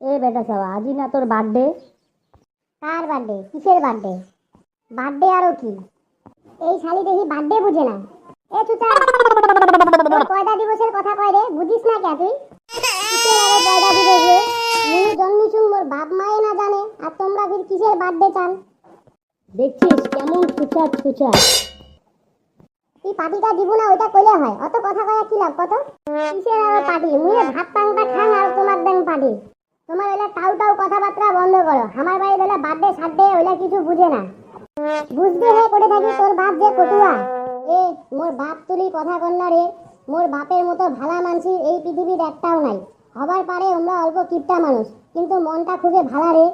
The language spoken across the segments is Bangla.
এ বেটা সাবা, আজি না তোর বার্থডে? কার বার্থডে? কিসের বার্থডে? বার্থডে আরো কি? এই শালি দেখি বার্থডে বুঝে না। এ চুচা, তোর পয়দা দিবসের কথা কয় রে, বুঝিস না কে তুই? কিসের আরো পয়দা দিবস রে? মুই জন্মিছুং মোর বাপ মায়ে না জানে, আর তোমরা ফির কিসের বার্থডে চান? দেখছিস কেমন ছুচা ছুচা। তুই পার্টিটা দিব না ওইটা কইলে হয়, অত কথা কয়া কি লাভ কত? কিসের আরো পার্টি? মুইয়ে ভাত পাংটা খান আর তোমার দেন পার্টি। তোমার ওইলা টাউ টাউ কথাবার্তা বন্ধ করো। আমার বাড়ি ওইলা বার্থডে সার্থডে ওইলা কিছু বুঝে না। বুঝতে হে করে থাকি তোর বাপ যে কটুয়া। এ মোর বাপ তুলি কথা কন্যা রে। মোর বাপের মতো ভালা মানসি এই পৃথিবীর একটাও নাই। হবার পারে আমরা অল্প কিপটা মানুষ, কিন্তু মনটা খুবই ভালা রে।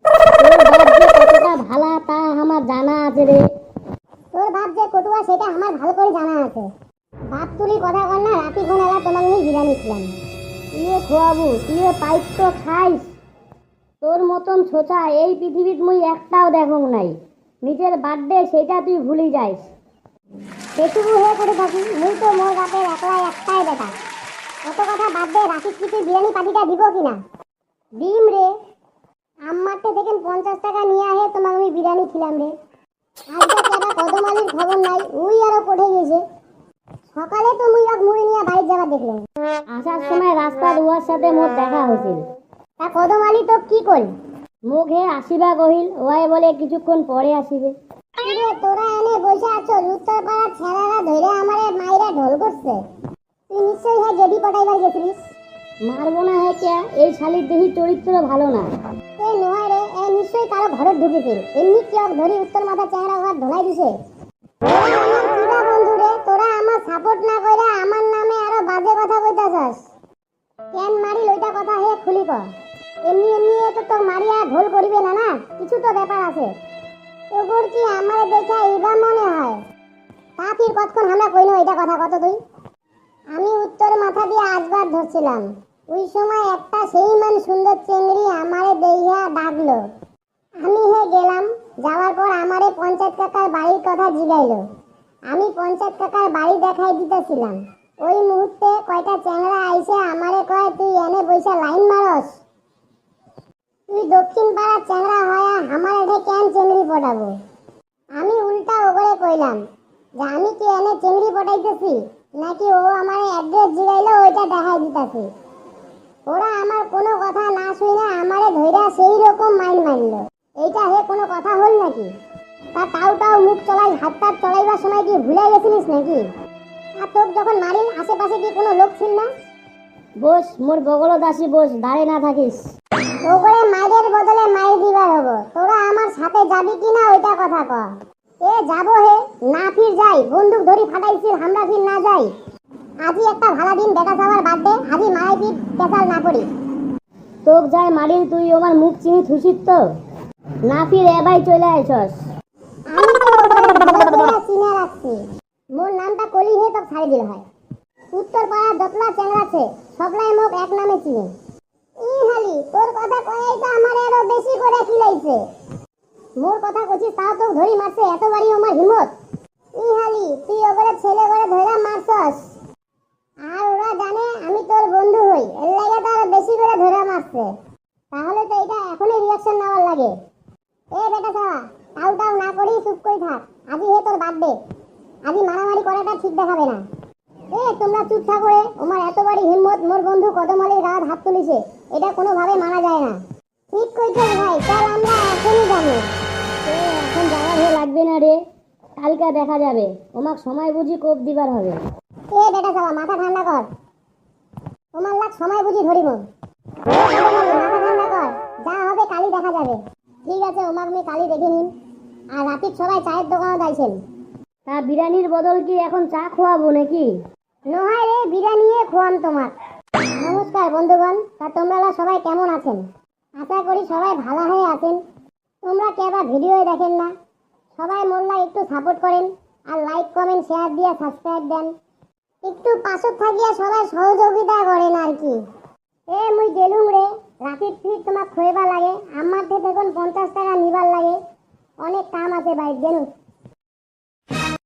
তোর বাপ যে কতটা ভালা তা আমার জানা আছে রে। তোর বাপ যে কটুয়া সেটা আমার ভালো করে জানা আছে। বাপ তুলি কথা কন্যা রাতি কোন এলা তোমাকে নিয়ে বিরিয়ানি ছিলাম। তুইও খোয়াবু, তুইও পাইপ তো খাইস। তোর মতন ছোচা এই পৃথিবীত মুই একটাও দেখং নাই। নিজের বার্থডে সেটা তুই ভুলি যাইস। সেটুকু হয়ে করে থাকি, মুই তো মোর বাপের একলাই একটাই বেটা। অত কথা বাদ দে, রাখি কি তুই বিরিয়ানি পার্টিটা দিব কিনা? ডিম রে, আম্মারতে দেখেন 50 টাকা নিয়ে আহে তোমাকে আমি বিরিয়ানি খিলাম রে। আজকে কেবা কদমালির খবর নাই, উই আরো পড়ে গেছে। সকালে তো মুই এক মুড়ি নিয়ে বাড়ি যাবার দেখলাম। আসার সময় রাস্তার উহার সাথে মোর দেখা হয়েছিল। তা কদমালি তো কি করি? মুখে আসিবা কহিল, ওয়াই বলে কিছুক্ষণ পরে আসিবে। কিরে তোরা এনে বসে আছো, উত্তর পাড়ার ছেলেরা ধরে আমারে মাইরা ঢোল করছে। তুই নিশ্চয়ই হ্যাঁ গেডি পটাইবার গেছিলিস। মারবো না হ্যাঁ ক্যা, এই শালির দেখি চরিত্র ভালো না। এ নয় রে, এ নিশ্চয়ই কারো ঘরে ঢুকেছিল। এমনি কেউ ধরি উত্তর মাথা চেহারা ঘর ঢোলাই দিছে। কিবা বন্ধু রে, তোরা আমার সাপোর্ট না কইরা আমার নামে আরো বাজে কথা কইতাছস। কেন মারি লইটা কথা হে খুলি ক। এমনি এমনি তো তোর মারিয়া ঢোল করিবে না না, কিছু তো ব্যাপার আছে। তোর কি আমারে দেখা এইবার মনে হয়? তা ফির কতক্ষণ আমরা কইনো এটা কথা কত তুই? আমি উত্তর মাথা দিয়ে আসবার ধরছিলাম, ওই সময় একটা সেই মান সুন্দর চেংড়ি আমারে দেইয়া ডাকলো। আমি হে গেলাম, যাওয়ার পর আমারে পঞ্চায়েত কাকার বাড়ির কথা জিগাইলো। আমি পঞ্চায়েত কাকার বাড়ি দেখাই দিতেছিলাম। ওই মুহূর্তে কয়টা চ্যাংড়া আইসে আমারে কয়, তুই এনে বইসা লাইন মারস? তুই দক্ষিণ পাড়ার চ্যাংড়া হয়া আমার এঠে কেন চেংড়ি পটাবো? আমি উল্টা ওগরে কইলাম যে আমি কি এনে চেংড়ি পটাইতেছি, নাকি ও আমারে অ্যাড্রেস জিগাইলো ওইটা দেখাই দিতাছি। ওরা আমার কোনো কথা না শুনে আমারে ধইরা সেই রকম মাইল মারলো। এইটা হে কোনো কথা হল নাকি? তা তাও তাও মুখ চলাই হাত পাত চলাইবার সময় কি ভুলে গেছিলিস নাকি? আর তোক যখন মারিল আশেপাশে কি কোনো লোক ছিল না? বস, মোর বগলত আসি বস, দাঁড়ে না থাকিস। ওগরে মাইরের বদলে মাইর দিবার হবো। তোরা আমার সাথে যাবি কিনা ওইটা কথা ক। এ যাবো হে, না ফির যাই। বন্দুক ধরি ফাটাইছিল, আমরা ফির না যাই। আজি একটা ভালো দিন, বেটা সবার বার্থডে, আজি মারাই ফির পেশাল না করি। তোক যাই মারিল তুই আমার মুখ চিনি থুসিত তো না, ফির এবাই চলে আইছস। আমি তো ওগরে ভালো করে চিনে রাখছি। মোর নামটা কলি হে তোক ছাড়ি দিল হয়। উত্তর পাড়ার যতলা চ্যাংড়াছে সবলাই মোক এক নামে চিনে। হালি তোর কথা কয়াই তো আমার আরো বেশি করে খিলাইছে। মোর কথা কইছিস তাও তোক ধরি মারছে, এত বাড়ি আমার হিম্মত? হালি তুই ওগরে ছেলে করে ধরে মারছস, আর ওরা জানে আমি তোর বন্ধু হই, এর লাগে তো আরো বেশি করে ধরে মারছে। তাহলে তো এটা এখনই রিঅ্যাকশন নেওয়ার লাগে। এ বেটা সারা, টাউ টাউ না করি চুপ করে থাক। আজি হে তোর বার্থডে, আজি মারামারি করাটা ঠিক দেখাবে না। এ তোমরা চুপ থাকো রে, আমার এত বড় হিম্মত, মোর বন্ধু কদমালির গায়ে হাত তুলিছে, এটা কোনোভাবে মানা যায় না। ঠিক কইছস ভাই, চল আমরা এখনই যাবো। এখন যাওয়ার হয়ে লাগবে না রে, কালকা দেখা যাবে। ওমাক সময় বুঝি কোপ দিবার হবে। এ বেটা সারা, মাথা ঠান্ডা কর। তোমার লাগ সময় বুঝি ধরিব। মাথা ঠান্ডা কর, যা হবে কালি দেখা যাবে। ঠিক আছে, ওমাক আমি কালি দেখে নিন। আর রাতের সবাই চায়ের দোকানে যাইছেন। তা বিরিয়ানির বদল কি এখন চা খোয়াবো নাকি? নহয় রে, বিরিয়ানি খোয়ান তোমার। নমস্কার বন্ধুগণ, তা তোমরা সবাই কেমন আছেন? আশা করি সবাই ভালো হয়ে আছেন। তোমরা কেবা ভিডিও দেখেন না, সবাই মোল্লা একটু সাপোর্ট করেন, আর লাইক কমেন্ট শেয়ার দিয়ে সাবস্ক্রাইব দেন। একটু পাশে থাকিয়া সবাই সহযোগিতা করেন আর কি। এ মুই গেলুম রে, রাতের ফির তোমার খোয়েবা লাগে, আমার থেকে এখন 50 টাকা নিবার লাগে। অনেক কাম আছে বাইর গেলুম।